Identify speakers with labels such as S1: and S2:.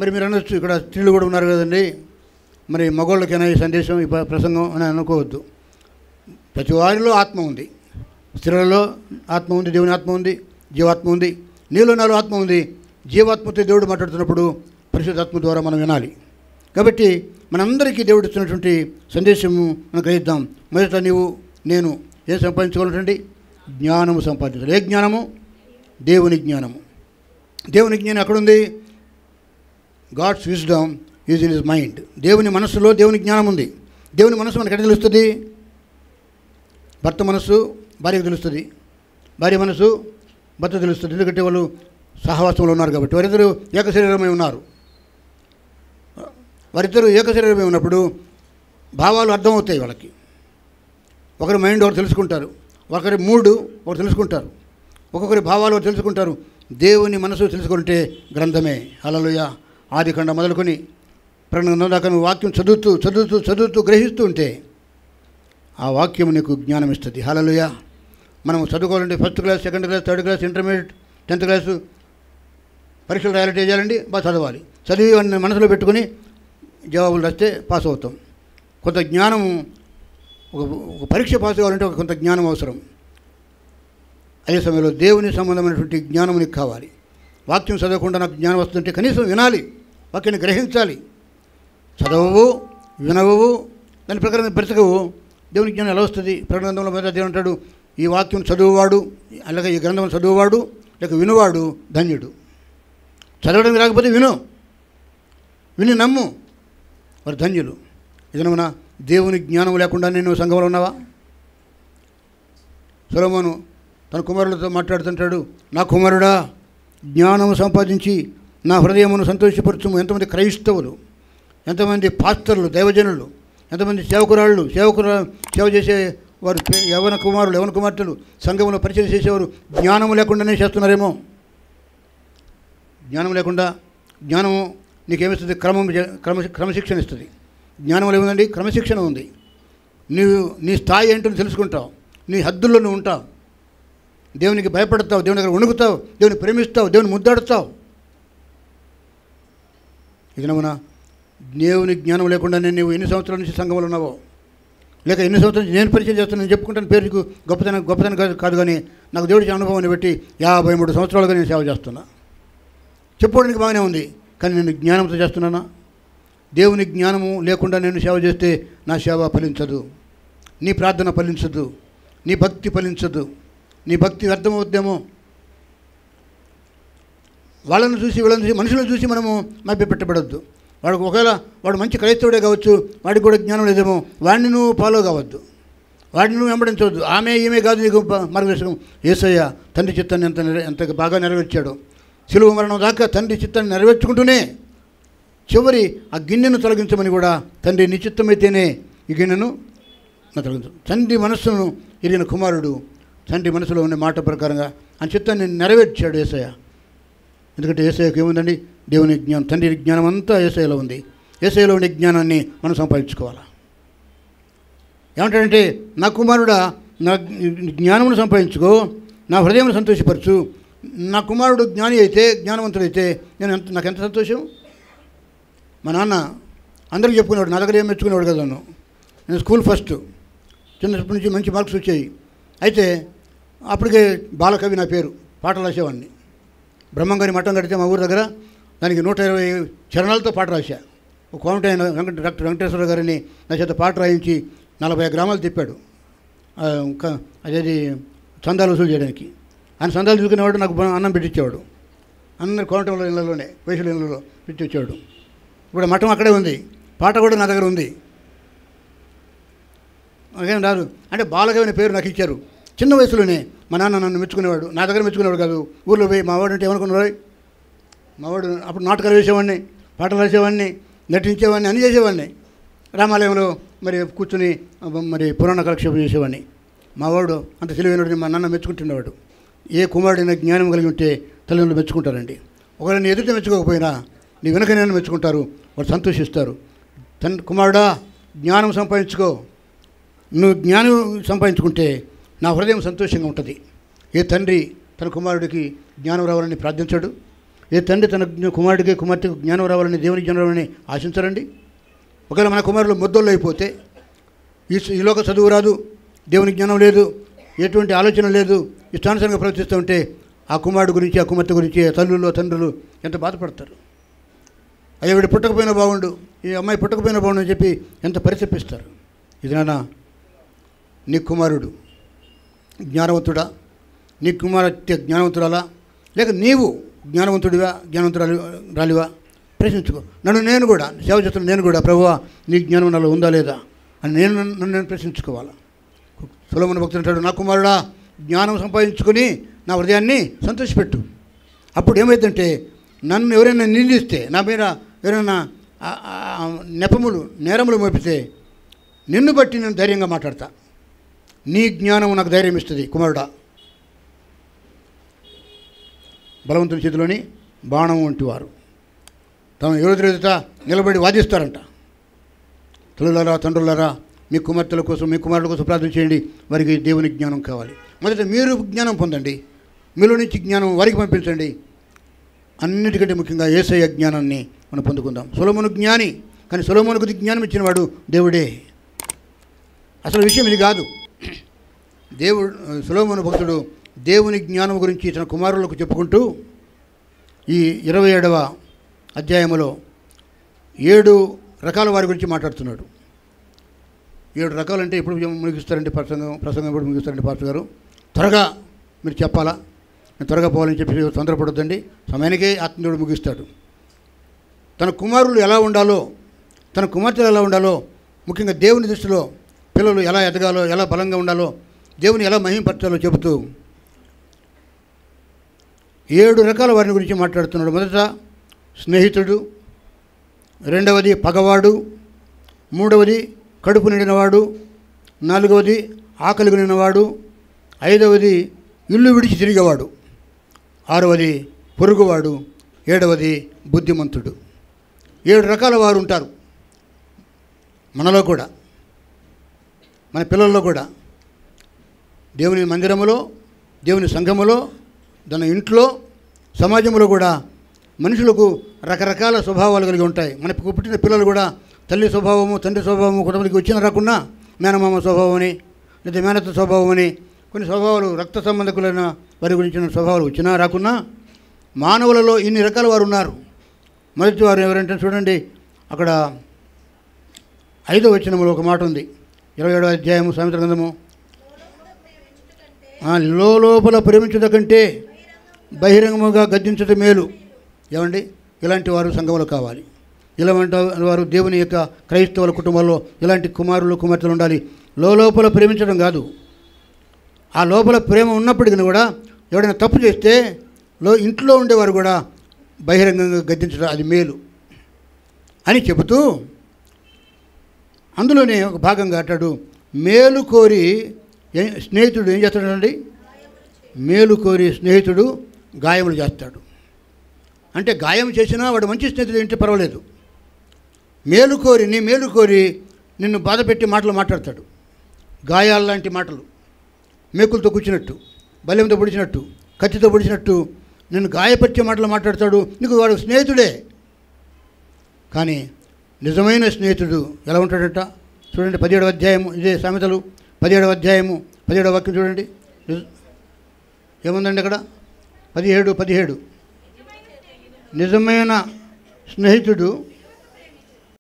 S1: మరి మీరు అనొచ్చు, ఇక్కడ స్త్రీలు కూడా ఉన్నారు కదండి, మరి మగవాళ్ళకైనా ఈ సందేశం ఈ ప్రసంగం అని అనుకోవద్దు. ప్రతి వారిలో ఆత్మ ఉంది. స్త్రీలలో ఆత్మ ఉంది, దేవుని ఆత్మ ఉంది, జీవాత్మ ఉంది. నీలో నాలో ఆత్మ ఉంది. జీవాత్మతో దేవుడు మాట్లాడుతున్నప్పుడు పరిశుద్ధాత్మ ద్వారా మనం వినాలి. కాబట్టి మనందరికీ దేవుడు ఇస్తున్నటువంటి సందేశము మనం గ్రహిద్దాం. మొదట నేను ఏం సంపాదించుకోవాలంటే జ్ఞానము సంపాదించాలి. ఏ జ్ఞానము? దేవుని జ్ఞానము. దేవుని జ్ఞానం ఎక్కడుంది? God's wisdom is in his mind. దేవుని మనస్సులో దేవుని జ్ఞానం ఉంది. దేవుని మనస్సు మనకు ఎక్కడ తెలుస్తుంది? భర్త మనస్సు భార్యకు తెలుస్తుంది, భార్య మనస్సు భర్త తెలుస్తుంది. ఎందుకంటే వాళ్ళు సహవాసంలో ఉన్నారు కాబట్టి. వారిద్దరూ ఏకశరీరమై ఉన్నారు. వారిద్దరూ ఏకశరీరమై ఉన్నప్పుడు భావాలు అర్థమవుతాయి వాళ్ళకి. ఒకరి మైండ్ ఒకరు తెలుసుకుంటారు, ఒకరి మూడు ఒకరు తెలుసుకుంటారు, ఒక్కొక్కరి భావాలు ఒకరు తెలుసుకుంటారు. దేవుని మనసు తెలుసుకుంటే గ్రంథమే. హల్లెలూయా. ఆదికాండం మొదలుకొని ప్రకటన దాకా వాక్యం చదువుతూ చదువుతూ చదువుతూ గ్రహిస్తూ ఉంటే ఆ వాక్యం నీకు జ్ఞానం ఇస్తుంది. హల్లెలూయా. మనం చదువుకోవాలంటే first class, second class, third class, intermediate, 10th class పరీక్షలు రాయాలంటే చేయాలండి, బాగా చదవాలి. చదివి వాడిని మనసులో పెట్టుకుని జవాబులు రాస్తే పాస్ అవుతాం. కొంత జ్ఞానము, ఒక పరీక్ష పాస్ కావాలంటే కొంత జ్ఞానం అవసరం. అదే సమయంలో దేవుని సంబంధమైనటువంటి జ్ఞానం నీకు కావాలి. వాక్యం చదవకుండా నాకు జ్ఞానం వస్తుంటే కనీసం వినాలి, వాక్యాన్ని గ్రహించాలి. చదవవు, వినవవు, దాని ప్రకారం బ్రతకవు, దేవుని జ్ఞానం ఎలా వస్తుంది? ప్రకటన గ్రంథంలో మొదటి అధ్యాయం అంటాడు, ఈ వాక్యం చదువువాడు, అలాగే ఈ గ్రంథం చదువువాడు లేక వినువాడు ధన్యుడు. చదవడానికి రాకపోతే విని నమ్ము, వారు ధన్యులు. ఇదనమన్నా దేవుని జ్ఞానం లేకుండా నేను సంఘంలో ఉన్నావా? సొలొమోను తన కుమారులతో మాట్లాడుతుంటాడు, నా కుమారుడా, జ్ఞానము సంపాదించి నా హృదయమును సంతోషపరచుము. ఎంతమంది క్రైస్తవులు, ఎంతమంది పాస్టర్లు, దైవజనులు, ఎంతమంది సేవకురాళ్ళు, సేవ చేసే వారు, యవన కుమారులు, యవన కుమార్తెలు సంఘంలో పరిచయం చేసేవారు జ్ఞానము లేకుండానే చేస్తున్నారేమో. జ్ఞానం లేకుండా, జ్ఞానము నీకేమిస్తుంది? క్రమశిక్షణ ఇస్తుంది. జ్ఞానంలో ఏముందండి? క్రమశిక్షణ ఉంది. నీ స్థాయి ఏంటో తెలుసుకుంటావు, నీ హద్దుల్లో నువ్వు ఉంటావు, దేవునికి భయపడతావు, దేవుని దగ్గర వణుకుతావు, దేవుని ప్రేమిస్తావు, దేవుని ముద్దాడుతావు. ఇది నమ్మునా దేవుని జ్ఞానం లేకుండా నువ్వు ఎన్ని సంవత్సరాల నుంచి సంఘంలో ఉన్నావో, లేక ఎన్ని సంవత్సరాల నుంచి నేను పరిచయం చేస్తాను, నేను చెప్పుకుంటాను, పేరుకు గొప్పతనం కాదు, కానీ నాకు దేవుడి అనుభవాన్ని బట్టి 53 సంవత్సరాలుగా నేను సేవ చేస్తున్నా. చెప్పుకోవడానికి బాగానే ఉంది, కానీ నేను జ్ఞానంతో చేస్తున్నానా? దేవుని జ్ఞానము లేకుండా నేను సేవ చేస్తే నా సేవ ఫలించదు, నీ ప్రార్థన ఫలించదు, నీ భక్తి ఫలించదు, నీ భక్తి వ్యర్థమవుద్దేమో. వాళ్ళని చూసి వీళ్ళని చూసి మనుషులను చూసి మనము మభ్యపెట్టబడద్దు. ఒకవేళ వాడు మంచి క్రైస్తవుడే కావచ్చు, వాడికి కూడా జ్ఞానం లేదేమో, వాడిని నువ్వు ఫాలో కావద్దు, వాడిని నువ్వు వెంబడించవద్దు. ఆమె కాదు నీకు మార్గదర్శకం. యేసయ్య తండ్రి చిత్తాన్ని ఎంత బాగా నెరవేర్చాడు. శిలువ మరణం దాకా తండ్రి చిత్తాన్ని నెరవేర్చుకుంటూనే చివరి ఆ గిన్నెను తొలగించమని కూడా, తండ్రి నీ చిత్తమైతేనే ఈ గిన్నెను తొలగించు. తండ్రి మనస్సును ఎరిగిన కుమారుడు తండ్రి మనసులో ఉన్న మాట ప్రకారంగా ఆ చిత్తాన్ని నెరవేర్చాడు యేసయ్య. ఎందుకంటే యేసయ్యకు ఏముందండి? దేవుని జ్ఞానం, తండ్రి జ్ఞానం అంతా యేసయ్యలో ఉంది. యేసయ్యలో ఉండే జ్ఞానాన్ని మనం సంపాదించుకోవాలా. ఏమంటాడంటే, నా కుమారుడా, నా జ్ఞానమును సంపాదించుకో, నా హృదయం సంతోషపరచు. నా కుమారుడు జ్ఞాని అయితే, జ్ఞానవంతుడైతే నాకు ఎంత సంతోషం. మా నాన్న అందరికీ చెప్పుకునేవాడు, నా దగ్గర ఏం మెచ్చుకునేవాడు కదా. నేను స్కూల్ ఫస్ట్, చిన్నప్పటి నుంచి మంచి మార్క్స్ వచ్చాయి. అయితే అప్పటికే బాలకవి నా పేరు, పాటలు రాసేవాడిని. బ్రహ్మంగారి మఠం కడితే మా ఊరి దగ్గర దానికి 120 చరణాలతో పాట రాశా. ఒక కోమటైన డాక్టర్ వెంకటేశ్వర గారిని నా చేత పాట రాయించి 40 గ్రామాలు తిప్పాడు, అదేది చందాలు వసూలు చేయడానికి. ఆయన చందాలు చూసుకునేవాడు, నాకు అన్నం పెట్టించేవాడు. అందరు కోమటంలో ఇళ్ళలోనే, వయసుల ఇళ్ళలో పెట్టించేవాడు. ఇప్పుడు మఠం అక్కడే ఉంది, పాట కూడా నా దగ్గర ఉంది. నాకేం రాదు అంటే బాలకవి అనే పేరు నాకు ఇచ్చారు. చిన్న వయసులోనే మా నాన్న నన్ను మెచ్చుకునేవాడు. నా దగ్గర మెచ్చుకునేవాడు కాదు, ఊళ్ళో పోయి మావాడు అంటే ఏమనుకున్నాడు, మావాడు అప్పుడు నాటకాలు వేసేవాడిని, పాటలు రాసేవాడిని, నటించేవాడిని, అన్నీ చేసేవాడిని. రామాలయంలో మరి కూర్చుని మరి పురాణ కాలక్షేపం చేసేవాడిని. మావాడు అంత తెలివైనవాడిని మా నాన్న మెచ్చుకుంటున్నవాడు. ఏ కుమారుడైనా జ్ఞానం కలిగి ఉంటే తల్లిదండ్రులు మెచ్చుకుంటారండి. ఒకవేళ నీ ఎదుట మెచ్చుకోకపోయినా నీ వెనకనైనా మెచ్చుకుంటారు, వాళ్ళు సంతోషిస్తారు. కుమారుడా, జ్ఞానం సంపాదించుకో. నువ్వు జ్ఞానం సంపాదించుకుంటే నా హృదయం సంతోషంగా ఉంటుంది. ఏ తండ్రి తన కుమారుడికి జ్ఞానం రావాలని ప్రార్థించాడు? ఏ తండ్రి తన కుమారుడికి కుమార్తెకు జ్ఞానం రావాలని దేవుని జ్ఞానం రావాలని ఆశించరండి? ఒకవేళ మన కుమారులు ముద్దోళ్ళు అయిపోతే ఈ లోక చదువు రాదు, దేవుని జ్ఞానం లేదు, ఎటువంటి ఆలోచన లేదు, ఇష్టానుసారంగా ప్రవర్తిస్తూ ఉంటే ఆ కుమారుడు గురించి ఆ కుమార్తె గురించి తల్లులు తండ్రులు ఎంత బాధపడతారు. అయ్యా వీడు పుట్టకపోయినా బాగుండు, ఈ అమ్మాయి పుట్టకపోయినా బాగుండు అని చెప్పి ఎంత పరితపిస్తారు. ఇది నాన్న నీ కుమారుడు జ్ఞానవంతుడా, నీ కుమార్తె జ్ఞానవంతురాలా, లేక నీవు జ్ఞానవంతుడివా జ్ఞానవంతురాలివా ప్రశ్నించుకో. నేను కూడా సేవ చేస్తున్న నేను కూడా ప్రభువా నీ జ్ఞానం నాలో ఉందా లేదా అని నన్ను ప్రశ్నించుకోవాలి. సొలొమోను భక్తుడు అంటాడు, నా కుమారుడా జ్ఞానం సంపాదించుకొని నా హృదయాన్ని సంతోషపెట్టు. అప్పుడు ఏమైందంటే నన్ను ఎవరైనా నిందిస్తే, నా మీద ఎవరైనా నేరములు మోపితే నిన్ను బట్టి నేను ధైర్యంగా మాట్లాడతా. నీ జ్ఞానం నాకు ధైర్యం ఇస్తుంది. కుమారుడా, బలవంతుని చేతిలోని బాణం వంటి వారు తమ ఎదుట నిలబడి వాదిస్తారంట. తల్లులారా తండ్రులారా మీ కుమార్తెల కోసం మీ కుమారుల కోసం ప్రార్థన చేయండి, వారికి దేవుని జ్ఞానం కావాలి. మొదట మీరు జ్ఞానం పొందండి, మీలో నుంచి జ్ఞానం వారికి పంపించండి. అన్నిటికంటే ముఖ్యంగా యేసయ్య జ్ఞానాన్ని మనం పొందుకుందాం. సొలొమోను జ్ఞాని, కానీ సొలొమోనుకు జ్ఞానం ఇచ్చినవాడు దేవుడే. అసలు విషయం ఇది కాదు. సొలొమోను భక్తుడు దేవుని జ్ఞానం గురించి తన కుమారులకు చెప్పుకుంటూ ఈ 27వ అధ్యాయంలో 7 రకాల వారి గురించి మాట్లాడుతున్నాడు. 7 రకాలంటే ఎప్పుడు ముగిస్తారండి ప్రసంగం ఎప్పుడు ముగిస్తారండి పాస్టర్ గారు? త్వరగా మీరు చెప్పాలా, నేను త్వరగా పోవాలని చెప్పి తొందరపడొద్దండి, సమయానికే ఆత్మీయుడు ముగిస్తాడు. తన కుమారులు ఎలా ఉండాలో, తన కుమార్తెలు ఎలా ఉండాలో, ముఖ్యంగా దేవుని దృష్టిలో పిల్లలు ఎలా ఎదగాలో, ఎలా బలంగా ఉండాలో, దేవుని ఎలా మహిమపరచాలో చెబుతూ 7 రకాల వారిని గురించి మాట్లాడుతున్నాడు. మొదట స్నేహితుడు, రెండవది పగవాడు, మూడవది కడుపు నిండినవాడు, నాలుగవది ఆకలి కొనినవాడు, ఐదవది ఇల్లు విడిచి తిరిగేవాడు, ఆరవది పొరుగువాడు, ఏడవది బుద్ధిమంతుడు. 7 రకాల వారు ఉంటారు మనలో కూడా, మన పిల్లల్లో కూడా. దేవుని మందిరములో, దేవుని సంఘములో, తన ఇంట్లో, సమాజంలో కూడా మనుషులకు రకరకాల స్వభావాలు కలిగి ఉంటాయి. మనకు పుట్టిన పిల్లలు కూడా తల్లి స్వభావము, తండ్రి స్వభావము, కొంతమందికి వచ్చిన రాకుండా మేనమామ స్వభావం అని, లేదా మేనత్త స్వభావం అని, కొన్ని స్వభావాలు రక్త సంబంధకులైన వారి గురించిన స్వభావాలు వచ్చినా రాకున్నా మానవులలో ఇన్ని రకాల వారు ఉన్నారు. మొదటి వారు ఎవరంటే చూడండి, అక్కడ 5వ వచనంలో ఒక మాట ఉంది, 27వ అధ్యాయము సామెతల గ్రంథము. లోపల ప్రేమించుట కంటే బహిరంగముగా గద్దించుట మేలు. ఏమండి, ఇలాంటి వారు సంఘంలో కావాలి. ఇలాంటి వారు దేవుని యొక్క క్రైస్తవుల కుటుంబాల్లో ఇలాంటి కుమారులు కుమార్తెలు ఉండాలి. లోపల ప్రేమించడం కాదు, ఆ లోపల ప్రేమ ఉన్నప్పటికీ కూడా ఎవడైనా తప్పు చేస్తే ఇంట్లో ఉండేవారు కూడా బహిరంగంగా గద్దించడం అది మేలు అని చెబుతూ, అందులోనే ఒక భాగంగా అంటాడు, మేలు కోరి స్నేహితుడు ఏం చేస్తాడండి? మేలు కోరి స్నేహితుడు గాయములు చేస్తాడు. అంటే గాయం చేసినా వాడు మంచి స్నేహితుడు ఏంటి పర్వాలేదు, నీ మేలు కోరి నిన్ను బాధ పెట్టి మాటలు మాట్లాడతాడు. గాయాల లాంటి మాటలు, మేకులతో కూర్చున్నట్టు, బల్యంతో పొడిచినట్టు, కత్తితో పొడిచినట్టు నిన్ను గాయపరిచే మాటలు మాట్లాడతాడు. నీకు వాడు స్నేహితుడే. కానీ నిజమైన స్నేహితుడు ఎలా ఉంటాడంట? చూడండి 17వ అధ్యాయము, ఇదే సామెతలు 17వ అధ్యాయము 17వ వాక్యం చూడండి. ఏముందండి అక్కడ? 17 నిజమైన స్నేహితుడు